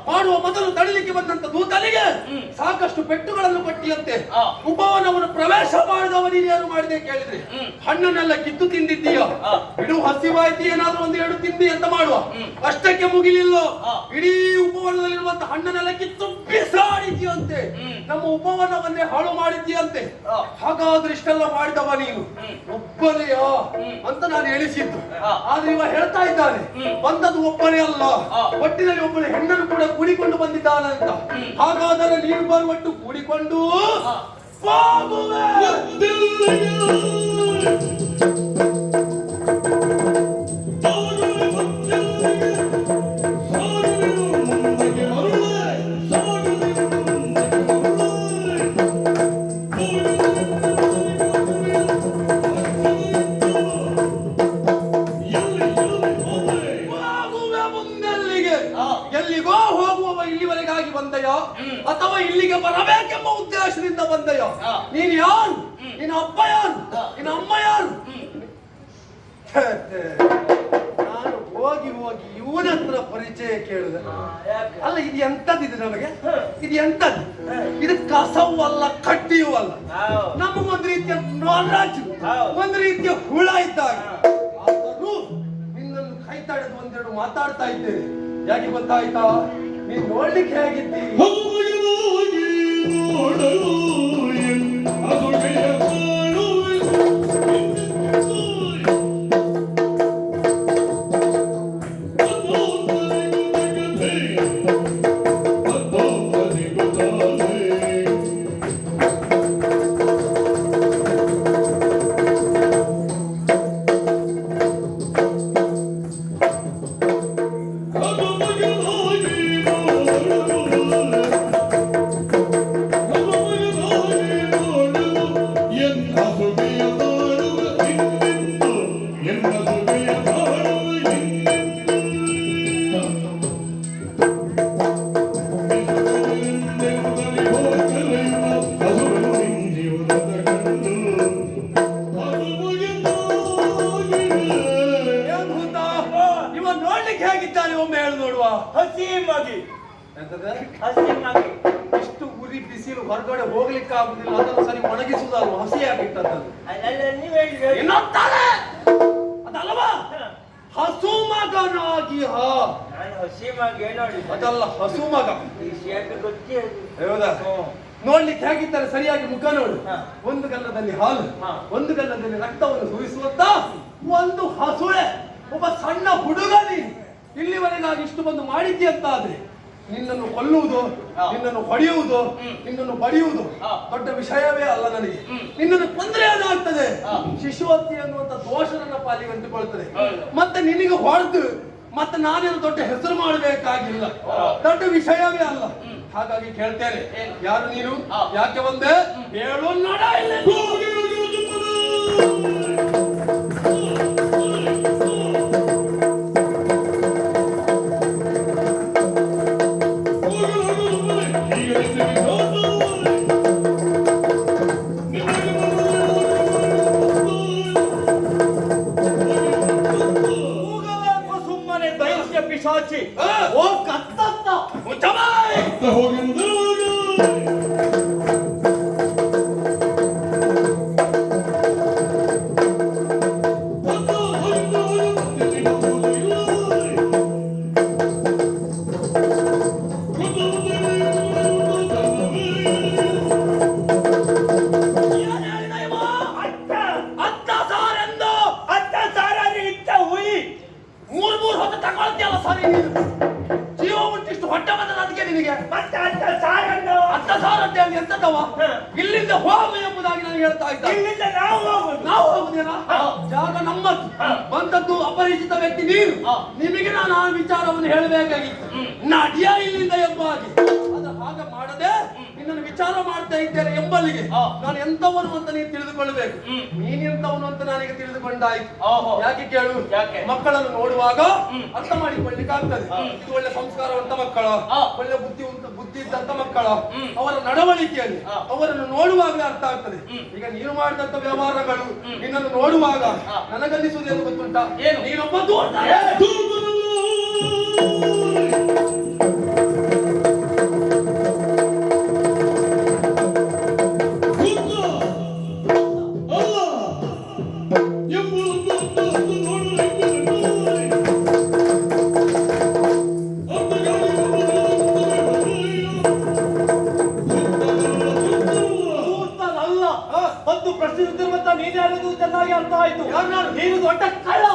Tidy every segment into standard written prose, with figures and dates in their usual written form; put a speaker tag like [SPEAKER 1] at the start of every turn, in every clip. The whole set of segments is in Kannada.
[SPEAKER 1] ಮಾಡುವ ಮೊದಲು ತಡಲಿಕ್ಕೆ ಬಂದಂತ ದೂತನಿಗೆ ಸಾಕಷ್ಟು ಪೆಟ್ಟುಗಳನ್ನು ಕೊಟ್ಟಿಯಂತೆ. ಉಪವನವನ್ನು ಪ್ರವೇಶ ಮಾಡಿದವ ನೀನೇನು ಮಾಡಿದೆ ಕೇಳಿದ್ರೆ, ಹಣ್ಣನ್ನೆಲ್ಲ ಕಿತ್ತು ತಿಂದಿದ್ದೀಯ, ಇಡು ಹಸಿವಾಯ್ತಿ ಏನಾದ್ರೂ ಒಂದು ಎರಡು ತಿಂದಿ ಅಂತ ಮಾಡುವ, ಅಷ್ಟಕ್ಕೆ ಮುಗಿಲಿಲ್ಲ, ಇಡೀ ಉಪವನದಲ್ಲಿರುವಂತ ಹಣ್ಣನ್ನೆಲ್ಲ ಕಿತ್ತು ಬಿಸಾಡಿದ್ಯಂತೆ, ನಮ್ಮ ಉಪವನವನ್ನೇ ಹಾಳು ಮಾಡಿದ್ದೀಯಂತೆ. ಹಾಗಾದ್ರೆ ಇಷ್ಟೆಲ್ಲ ಮಾಡಿದವ ನೀನು ಒಬ್ಬನೆಯಾ ಅಂತ ನಾನು ಎಣಿಸಿದ್ದು. ಆದ್ರೆ ಇವ ಹೇಳ್ತಾ ಇದ್ದಾನೆ ಬಂದದ್ದು ಒಬ್ಬನೇ ಅಲ್ಲ, ಒಟ್ಟಿನಲ್ಲಿ ಒಬ್ಬನ ಹೆಣ್ಣನ್ನು ಕೂಡ ಕೂಡಿಕೊಂಡು ಬಂದಿದ್ದಾನಂತ. ಹಾಗಾದರೆ ನೀನು ಬರುವಟ್ಟು ಕೂಡಿಕೊಂಡು ಎಲ್ಲಿಗೋ ಹೋಗುವವ ಇಲ್ಲಿವರೆಗಾಗಿ ಬಂದೆಯೋ ಅಥವಾ ಇಲ್ಲಿಗೆ ಬರಬೇಕೆಂಬ ಉದ್ದೇಶದಿಂದ ಬಂದೆಯೋ? ನೀನು ಯಾರು? ನಿನ್ನ ಅಪ್ಪ ಯಾರು? ನಿನ್ನ ಅಮ್ಮ ಯಾರು? ನಾನು ಹೋಗಿ ಹೋಗಿ ಇವನ ಹತ್ರ ಪರಿಚಯ ಕೇಳಿದೆ. ಅಲ್ಲ, ಇದು ಎಂತದ್ದು? ನಮಗೆ ಇದು ಎಂತದ್ದು? ಇದು ಕಸವೂ ಅಲ್ಲ, ಕಡ್ಡಿಯೂ ಅಲ್ಲ. ನಮಗೊಂದು ರೀತಿಯ ನಾರಾಜು, ಒಂದು ರೀತಿಯ ಹುಳ ಇದ್ದಾಗ. ಆದರೂ ನಿನ್ನನ್ನು ಕೈ ತಡೆದು ಒಂದೆರಡು ಮಾತಾಡ್ತಾ ಇದ್ದೇನೆ. ಯಾಕೆ ಗೊತ್ತಾಯ್ತಾ? ನೀನು ನೋಡ್ಲಿಕ್ಕೆ ಹೇಗಿದ್ದೀ? ಇಷ್ಟು ಉರಿ ಬಿಸಿಲು ಹೊರಗಡೆ ಹೋಗ್ಲಿಕ್ಕೆ ಆಗುದಿಲ್ಲ, ಅದನ್ನು ಸರಿ ಒಣಗಿಸುವುದಲ್ವ, ಹಸಿಯಾಗಿಟ್ಟದ್ದು ಅದಲ್ವಾ? ಹಸು ಮಗನಾಗಿ ಅದಲ್ಲ, ಹಸು ಮಗ ಹೌದಾ? ನೋಡ್ಲಿಕ್ಕೆ ಹೇಗಿದ್ದಾರೆ ಸರಿಯಾಗಿ ಮುಖ ನೋಡು. ಒಂದು ಗಲ್ಲದಲ್ಲಿ ಹಾಲು, ಒಂದು ಗಲ್ಲದಲ್ಲಿ ರಕ್ತವನ್ನು ಸುರಿಸುವಂತ ಒಂದು ಹಸುಳೆ, ಒಬ್ಬ ಸಣ್ಣ ಹುಡುಗ. ನೀನು ಇಲ್ಲಿವರೆಗಾಗಿ ಇಷ್ಟು ಬಂದು ಮಾಡಿದ್ದಿ ಅಂತ ಆದ್ರೆ ನಿನ್ನನ್ನು ಕೊಲ್ಲುವುದು, ನಿನ್ನನ್ನು ಹೊಡೆಯುವುದು, ನಿನ್ನನ್ನು ಬಡಿಯುವುದು ದೊಡ್ಡ ವಿಷಯವೇ ಅಲ್ಲ ನನಗೆ. ನಿನ್ನನ್ನು ಕೊಂದ್ರೆ ಏನಾಗ್ತದೆ? ಶಿಶುವತ್ತಿ ಅನ್ನುವಂತ ದೋಷ ನನ್ನ ಪಾಲಿಗೆ ಅಂಟಿಕೊಳ್ತದೆ. ಮತ್ತೆ ನಿನಗೆ ಹೊಡೆದು ಮತ್ತೆ ನಾನೇನು ದೊಡ್ಡ ಹೆಸರು ಮಾಡಬೇಕಾಗಿಲ್ಲ, ದೊಡ್ಡ ವಿಷಯವೇ ಅಲ್ಲ. ಹಾಗಾಗಿ ಕೇಳ್ತೇನೆ, ಯಾರು ನೀನು? ಯಾಕೆ ಬಂದೆ? ಹೇಳು ನೋಡ.
[SPEAKER 2] ಸುಮ್ಮನೆ ದೈತ್ಯ ಪಿಶಾಚಿ ಓ ಕತ್ತತ್ತ
[SPEAKER 1] ಇಲ್ಲಿಂದ ಹೋಗು ಎಂಬುದಾಗಿ ನಾನು ಹೇಳ್ತಾ ಇದ್ದೆ. ನಾವು ಹೋಗುದೇನಾ? ಜಾಗ ನಮ್ಮದು. ಬಂದದ್ದು ಅಪರಿಚಿತ ವ್ಯಕ್ತಿ ನೀನು. ನಿಮಗೆ ನಾನು ಆ ವಿಚಾರವನ್ನು ಹೇಳಬೇಕಾಗಿತ್ತು. ನಡಿಯ ಇಲ್ಲಿಂದ ಎಂಬ ಹಾಗೆ. ಅದು ಹಾಗೆ ಮಾಡದೆ ನಿನ್ನನ್ನು ವಿಚಾರ ಮಾಡ್ತಾ ಇದ್ದೇನೆ ಎಂಬಲ್ಲಿಗೆ ನಾನು ಎಂತವನು ಅಂತ ನೀನು ತಿಳಿದುಕೊಳ್ಳಬೇಕು. ನೀನೆಂತವನು ಅಂತ ನನಗೆ ತಿಳಿದುಕೊಂಡಾಯ್ತು. ಯಾಕೆ ಕೇಳು? ಮಕ್ಕಳನ್ನು ನೋಡುವಾಗ ಅರ್ಥ ಮಾಡಿಕೊಳ್ಳಿಕ್ಕಾಗ್ತದೆ. ಇದು ಒಳ್ಳೆ ಸಂಸ್ಕಾರವಂತ ಮಕ್ಕಳ, ಒಳ್ಳೆ ಬುದ್ಧಿ ಇದ್ದಂತ ಮಕ್ಕಳ, ಅವರ ನಡವಳಿಕೆಯಲ್ಲಿ ಅವರನ್ನು ನೋಡುವಾಗಲೇ ಅರ್ಥ ಆಗ್ತದೆ. ಈಗ ನೀನು ಮಾಡಿದಂತ ವ್ಯವಹಾರಗಳು ನಿನ್ನನ್ನು ನೋಡುವಾಗ ನನಗನ್ನಿಸುವುದೇನು ಗೊತ್ತುಂಟಾ? ನೀನೊಬ್ಬ ದೂರ
[SPEAKER 2] ಅಲ್ಲ ಒಂದು ಪ್ರಶ್ನೆ ಉತ್ತರವಂತ ನೀನು ಯಾರು ಚೆನ್ನಾಗಿ ಅರ್ಥ ಆಯ್ತು. ನೀನು ದೊಡ್ಡ ಕಳ್ಳ.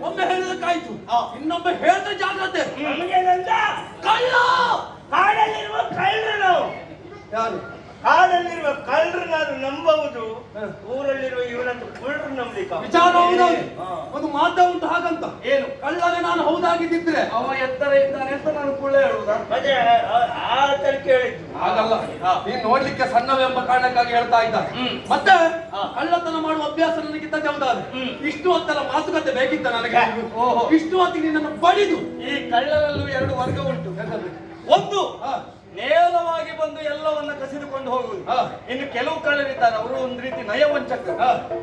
[SPEAKER 1] ಒಮ್ಮೆ ಹೇಳಿದಕ್ಕಾಯ್ತು, ಇನ್ನೊಮ್ಮೆ ಹೇಳಿದ್ರೆ ಜಾಗ್ರತೆ.
[SPEAKER 3] ನಮಗೇನಂತ
[SPEAKER 1] ಕಳ್ಳ
[SPEAKER 3] ಕಾಡಲ್ಲಿರುವ ಕಳ್ಳರು ನಾವು.
[SPEAKER 1] ಯಾರು?
[SPEAKER 3] ಕಾಡಲ್ಲಿರುವ ಕಳ್ಳರು ನಾನು ನಂಬಬಹುದು, ಊರಲ್ಲಿರುವ ಇವನಂತ ಕುಳ್ಳರು ನಂಬಲಿಕ್ಕ.
[SPEAKER 1] ವಿಚಾರ ಹೌದೌದು. ಒಂದು ಮಾತ ಉಂಟು ಹಾಗಂತ.
[SPEAKER 2] ಏನು?
[SPEAKER 1] ಕಳ್ಳನೇ ನಾನು ಹೌದಾಗಿದ್ದಿದ್ರೆ
[SPEAKER 2] ಅವ ಎತ್ತರ ಇದ್ದಾನೆ ಅಂತ ನಾನು ಕುಳ್ಳ ಹೇಳುದಾ?
[SPEAKER 3] ಮತ್ತೆ ಆ ತರಕ್ಕೆ ಹೇಳಿದ್ದು
[SPEAKER 1] ಹಾಗಲ್ಲ, ನೀನ್ ನೋಡ್ಲಿಕ್ಕೆ ಸಣ್ಣವೆಂಬ ಕಾರಣಕ್ಕಾಗಿ ಹೇಳ್ತಾ ಇದ್ದ. ಮತ್ತೆ ಕಳ್ಳತನ ಮಾಡುವ ಅಭ್ಯಾಸ ನನಗಿದ್ದದ್ದು ಹೌದಾದ್ರೆ ಇಷ್ಟು ಹೊತ್ತೆಲ್ಲ ಮಾತುಕತೆ ಬೇಕಿತ್ತ ನನಗೆ. ಇಷ್ಟು ಹೊತ್ತಿಗೆ ನಿನ್ನನ್ನು ಬಡಿದು.
[SPEAKER 2] ಈ ಕಳ್ಳರಲ್ಲೂ ಎರಡು ವರ್ಗ ಉಂಟು. ಒಂದು ನೇರವಾಗಿ ಬಂದು ಎಲ್ಲವನ್ನ ಕಸಿದುಕೊಂಡು ಹೋಗುವುದು. ಇನ್ನು ಕೆಲವು ಕಳ್ಳರಿದ್ದಾರೆ, ಅವರು ಒಂದು ರೀತಿ ನಯವಂಚಕ.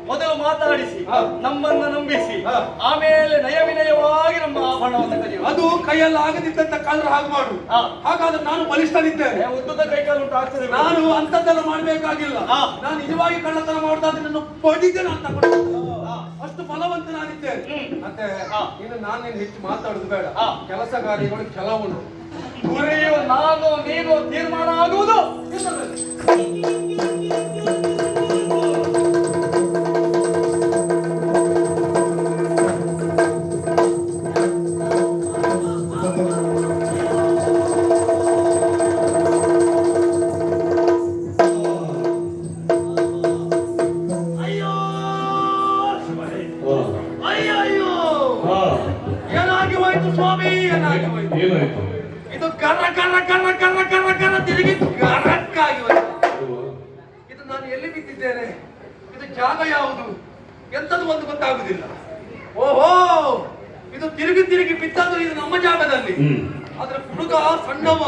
[SPEAKER 2] ಮೊದಲು ಮಾತಾಡಿಸಿ ನಮ್ಮನ್ನ ನಂಬಿಸಿ ಆಮೇಲೆ ನಯವಿನಯವಾಗಿ ನಮ್ಮ ಆಭರಣವನ್ನು ಕದಿಯುವುದು.
[SPEAKER 1] ಅದು ಕೈಯಲ್ಲಿ ಆಗದಿದ್ದಂತ ಕಳ್ಳರು ಹಾಗೆ ಮಾಡು. ಹಾಗಾದ್ರೆ ನಾನು ಬಲಿಷ್ಠನಿದ್ದೇನೆ.
[SPEAKER 2] ಉದ್ದದ ಕೈಕಾಲು ಆಗ್ತದೆ.
[SPEAKER 1] ನಾನು ಅಂತದ್ದೆಲ್ಲ ಮಾಡ್ಬೇಕಾಗಿಲ್ಲ. ನಾನು ನಿಜವಾಗಿ ಕಳ್ಳತನ ಮಾಡುದಾದ್ರೆ ನನ್ನ ಬಡಿದ್ದೇನೆ ಅಂತ ಅಷ್ಟು ಬಲವಂತ ನಾನಿದ್ದೇನೆ. ಮತ್ತೆ ಇನ್ನು ನಾನು ಹೆಚ್ಚು ಮಾತಾಡುದು ಬೇಡ. ಕೆಲಸಗಾರಿಗಳು ಕೆಲವುಂಟು.
[SPEAKER 2] ಗುರಿಯು ನಾನು ನೀನು ತೀರ್ಮಾನ ಆಗುವುದು.
[SPEAKER 1] ಅಯ್ಯೋ ಅಯ್ಯೋ ಏನಾಗಿ ಹೋಯ್ತು ಸ್ವಾಮಿ, ಏನಾಗಿ ಹೋಯ್ತು? ಇದು ಕರ್ರ ಕರ್ರ ಕರ್ರ ಕರ್ರ ಕರ್ರ ಕರ್ರ ತಿರುಗಿ ಗರಕ್ಕಾಗಿ ಹೋಯ್ತು. ಇದು ನಾನು ಎಲ್ಲಿ ಬಿದ್ದಿದ್ದೇನೆ? ಇದು ಜಾಗ ಯಾವುದು ಎಂತದ್ದು ಒಂದು ಗೊತ್ತಾಗುದಿಲ್ಲ. ಓಹೋ, ಇದು ತಿರುಗಿ ತಿರುಗಿ ಬಿದ್ದದ್ದು ಇದು ನಮ್ಮ ಜಾಗದಲ್ಲಿ. ಆದ್ರೆ ಹುಡುಗ ಸಣ್ಣವ,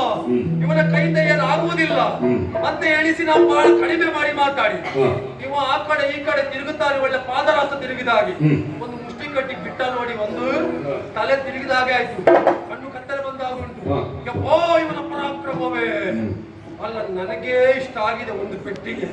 [SPEAKER 1] ಇವನ ಕೈಯಿಂದ ಏನಾಗುವುದಿಲ್ಲ ಅಂತ ಎಣಿಸಿ ನಾವು ಬಹಳ ಕಡಿಮೆ ಮಾಡಿ ಮಾತಾಡಿ ಇವ ಆ ಕಡೆ ಈ ಕಡೆ ತಿರುಗುತ್ತಾರೆ. ಒಳ್ಳೆ ಪಾದರಾಸ ತಿರುಗಿದ ಹಾಗೆ ಒಂದು ಮುಷ್ಟಿ ಕಟ್ಟಿ ಬಿಟ್ಟ ನೋಡಿ, ಒಂದು ತಲೆ ತಿರುಗಿದ ಹಾಗೆ ಆಯ್ತು, ಕಣ್ಣು ಕತ್ತಲೆ ಬಂದಾಗ ಉಂಟು. ಯಪ್ಪೋ ಇವನ ಪರಾಕ್ರಮವೇ ಅಲ್ಲ, ನನಗೇ ಇಷ್ಟ ಆಗಿದೆ ಒಂದು ಪೆಟ್ಟಿಗೆ.